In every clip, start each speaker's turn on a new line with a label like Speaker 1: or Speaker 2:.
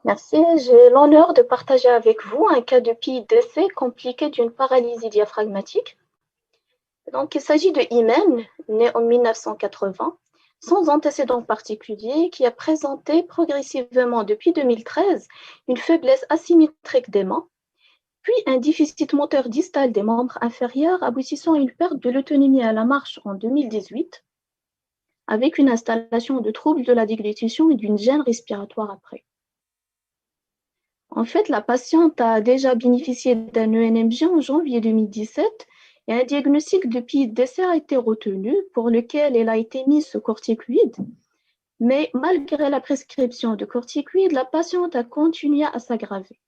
Speaker 1: Merci. J'ai l'honneur de partager avec vous un cas de PIDC compliqué d'une paralysie diaphragmatique. Donc, il s'agit de Imen, né en 1980, sans antécédent particulier, qui a présenté progressivement depuis 2013 une faiblesse asymétrique des mains, puis un déficit moteur distal des membres inférieurs aboutissant à une perte de l'autonomie à la marche en 2018, avec une installation de troubles de la déglutition et d'une gêne respiratoire après. En fait, la patiente a déjà bénéficié d'un ENMG en janvier 2017 et un diagnostic de PIDC a été retenu pour lequel elle a été mise sous corticoïde. Mais malgré la prescription de corticoïde, la patiente a continué à s'aggraver.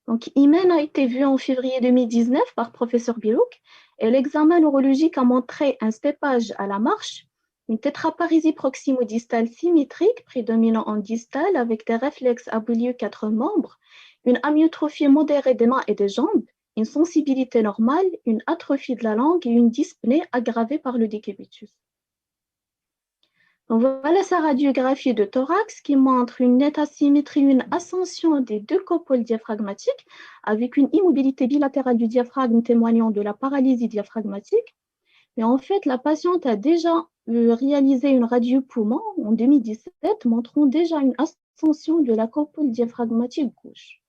Speaker 1: Donc, Imen a été vue en février 2019 par professeur Bilouk et l'examen neurologique a montré un steppage à la marche, une tétraparésie proximo-distale symétrique prédominant en distal avec des réflexes à milieu 4 membres, une amyotrophie modérée des mains et des jambes, une sensibilité normale, une atrophie de la langue et une dyspnée aggravée par le décubitus. Donc voilà sa radiographie de thorax qui montre une nette asymétrie, une ascension des deux copoles diaphragmatiques avec une immobilité bilatérale du diaphragme témoignant de la paralysie diaphragmatique. Mais en fait, la patiente a déjà réalisé une radio poumon en 2017 montrant déjà une ascension de la copole diaphragmatique gauche.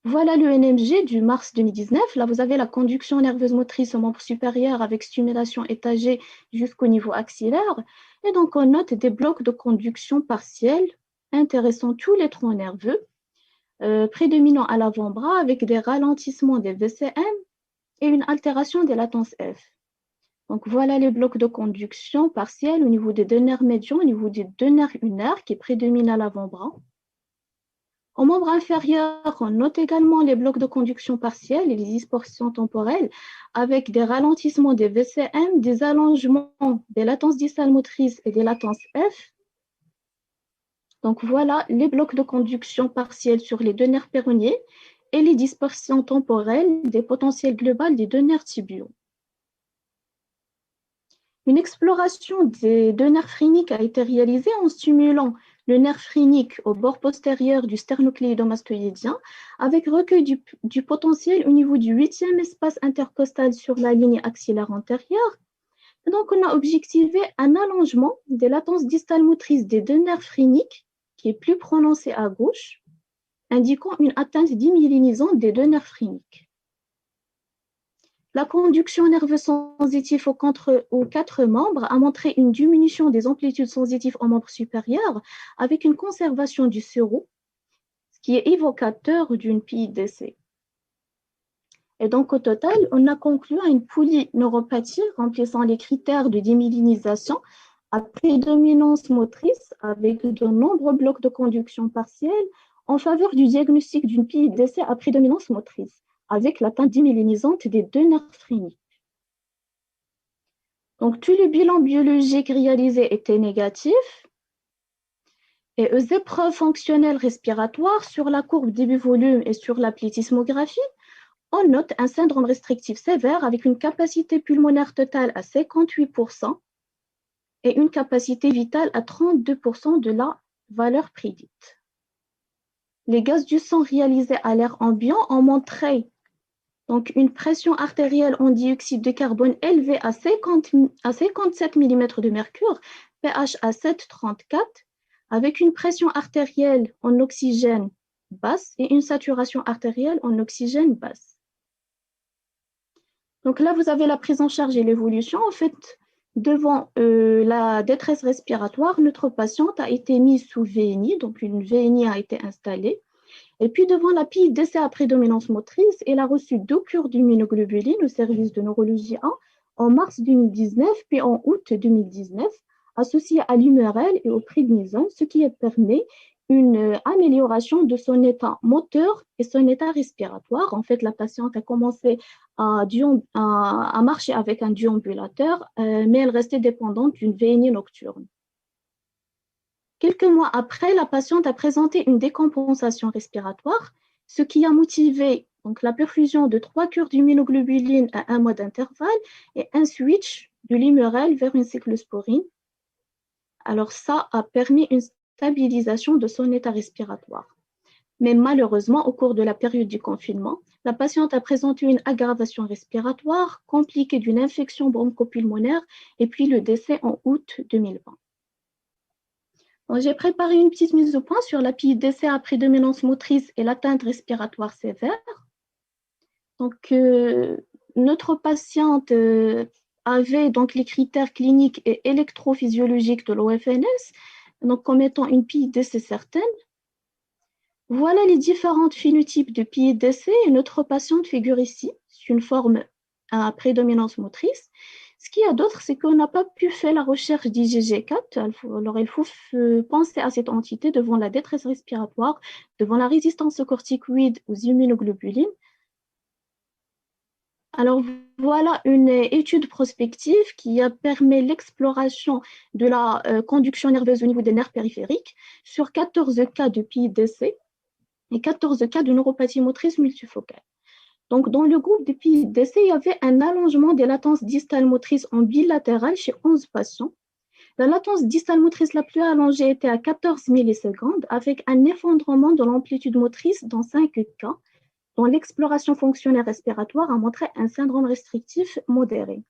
Speaker 1: Voilà le NMG du mars 2019. Là, vous avez la conduction nerveuse motrice au membre supérieur avec stimulation étagée jusqu'au niveau axillaire. Et donc, on note des blocs de conduction partiels intéressant tous les troncs nerveux, prédominant à l'avant-bras avec des ralentissements des VCM et une altération des latences F. Donc, voilà les blocs de conduction partiels au niveau des deux nerfs médians, au niveau des deux nerfs unaires qui prédominent à l'avant-bras. Au membre inférieur, on note également les blocs de conduction partielle et les distorsions temporelles avec des ralentissements des VCM, des allongements des latences distales motrices et des latences F. Donc voilà les blocs de conduction partielle sur les deux nerfs péronéés et les dispersions temporelles des potentiels globales des deux nerfs tibiaux. Une exploration des deux nerfs phréniques a été réalisée en stimulant le nerf phrénique au bord postérieur du sternocléidomastoïdien avec recueil du potentiel au niveau du 8e espace intercostal sur la ligne axillaire antérieure. Et donc, on a objectivé un allongement des latences distales motrices des deux nerfs phréniques qui est plus prononcé à gauche, indiquant une atteinte démyélinisante des deux nerfs phréniques. La conduction nerveuse sensitive aux quatre membres a montré une diminution des amplitudes sensitives aux membres supérieurs avec une conservation du sérou, ce qui est évocateur d'une PIDC. Et donc, au total, on a conclu à une polyneuropathie remplissant les critères de démyélinisation à prédominance motrice avec de nombreux blocs de conduction partielle en faveur du diagnostic d'une PIDC à prédominance motrice, avec l'atteinte démyélinisante des deux nerfs phréniques. Donc, tous les bilans biologiques réalisés étaient négatifs et aux épreuves fonctionnelles respiratoires sur la courbe début-volume et sur la plethysmographie, on note un syndrome restrictif sévère avec une capacité pulmonaire totale à 58% et une capacité vitale à 32% de la valeur prédite. Les gaz du sang réalisés à l'air ambiant ont montré donc une pression artérielle en dioxyde de carbone élevée à 57 mm de mercure, pH à 7,34, avec une pression artérielle en oxygène basse et une saturation artérielle en oxygène basse. Donc là, vous avez la prise en charge et l'évolution. En fait, devant la détresse respiratoire, notre patiente a été mise sous VNI, donc une VNI a été installée. Et puis, devant la PIDC à prédominance motrice, elle a reçu 2 cures d'immunoglobuline au service de neurologie 1 en mars 2019, puis en août 2019, associée à l'Imural et au prednisone, ce qui permet une amélioration de son état moteur et son état respiratoire. En fait, la patiente a commencé à marcher avec un déambulateur, mais elle restait dépendante d'une VNI nocturne. Quelques mois après, la patiente a présenté une décompensation respiratoire, ce qui a motivé donc, la perfusion de 3 cures d'immunoglobuline à 1 mois d'intervalle et un switch de l'Imural vers une cyclosporine. Alors ça a permis une stabilisation de son état respiratoire. Mais malheureusement, au cours de la période du confinement, la patiente a présenté une aggravation respiratoire compliquée d'une infection bronchopulmonaire et puis le décès en août 2020. Donc, j'ai préparé une petite mise au point sur la PIDC à prédominance motrice et l'atteinte respiratoire sévère. Donc, notre patiente avait donc les critères cliniques et électrophysiologiques de l'OFNS, donc comme étant une PIDC certaine. Voilà les différents phénotypes de PIDC et notre patiente figure ici. C'est une forme à prédominance motrice. Ce qu'il y a d'autre, c'est qu'on n'a pas pu faire la recherche d'IgG4. Alors, il faut penser à cette entité devant la détresse respiratoire, devant la résistance aux corticoïdes, aux immunoglobulines. Alors, voilà une étude prospective qui a permis l'exploration de la conduction nerveuse au niveau des nerfs périphériques sur 14 cas de PIDC et 14 cas de neuropathie motrice multifocale. Donc, dans le groupe de PIDC, il y avait un allongement des latences distales motrices en bilatéral chez 11 patients. La latence distale motrice la plus allongée était à 14 millisecondes, avec un effondrement de l'amplitude motrice dans 5 cas, dont l'exploration fonctionnelle respiratoire a montré un syndrome restrictif modéré.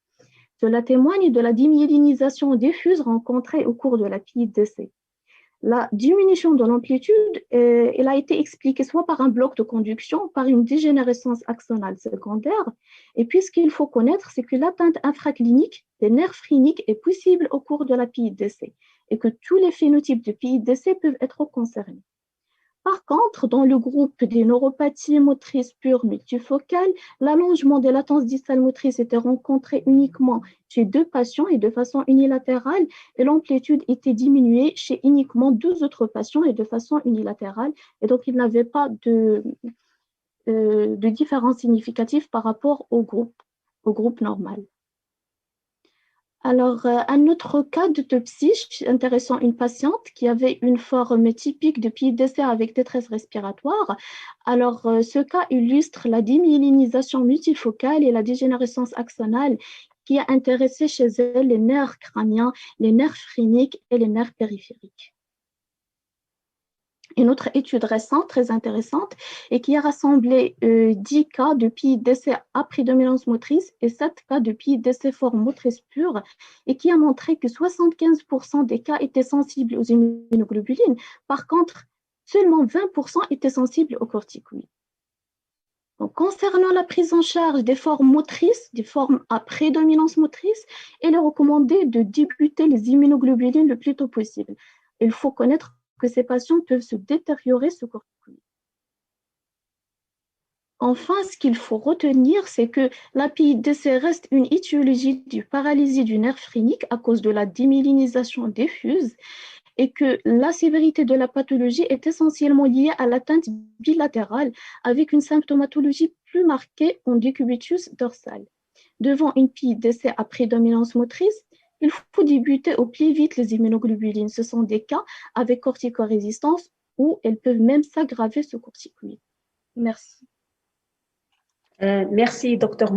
Speaker 1: Cela témoigne de la démyélinisation diffuse rencontrée au cours de la PIDC. La diminution de l'amplitude, elle a été expliquée soit par un bloc de conduction, par une dégénérescence axonale secondaire. Et puis, ce qu'il faut connaître, c'est que l'atteinte infraclinique des nerfs phréniques est possible au cours de la PIDC et que tous les phénotypes de PIDC peuvent être concernés. Par contre, dans le groupe des neuropathies motrices pures multifocales, l'allongement des latences distales motrices était rencontré uniquement chez 2 patients et de façon unilatérale, et l'amplitude était diminuée chez uniquement 2 autres patients et de façon unilatérale, et donc il n'avait pas de différence significative par rapport au groupe normal. Alors, un autre cas d'autopsie intéressant une patiente qui avait une forme typique de PIDC avec détresse respiratoire. Alors, ce cas illustre la démyélinisation multifocale et la dégénérescence axonale qui a intéressé chez elle les nerfs crâniens, les nerfs phréniques et les nerfs périphériques. Une autre étude récente, très intéressante, et qui a rassemblé 10 cas de PIDC à prédominance motrice et 7 cas de PIDC forme motrice pure, et qui a montré que 75% des cas étaient sensibles aux immunoglobulines. Par contre, seulement 20% étaient sensibles aux corticoïdes. Donc, concernant la prise en charge des formes motrices, des formes à prédominance motrice, il est recommandé de débuter les immunoglobulines le plus tôt possible. Il faut connaître que ces patients peuvent se détériorer sous corticoïdes. Enfin, ce qu'il faut retenir, c'est que la PIDC reste une étiologie du paralysie du nerf phrénique à cause de la démyélinisation diffuse et que la sévérité de la pathologie est essentiellement liée à l'atteinte bilatérale avec une symptomatologie plus marquée en décubitus dorsal. Devant une PIDC à prédominance motrice, il faut débuter au plus vite les immunoglobulines. Ce sont des cas avec corticorésistance où elles peuvent même s'aggraver sous corticoïdes. Merci.
Speaker 2: Merci, Dr.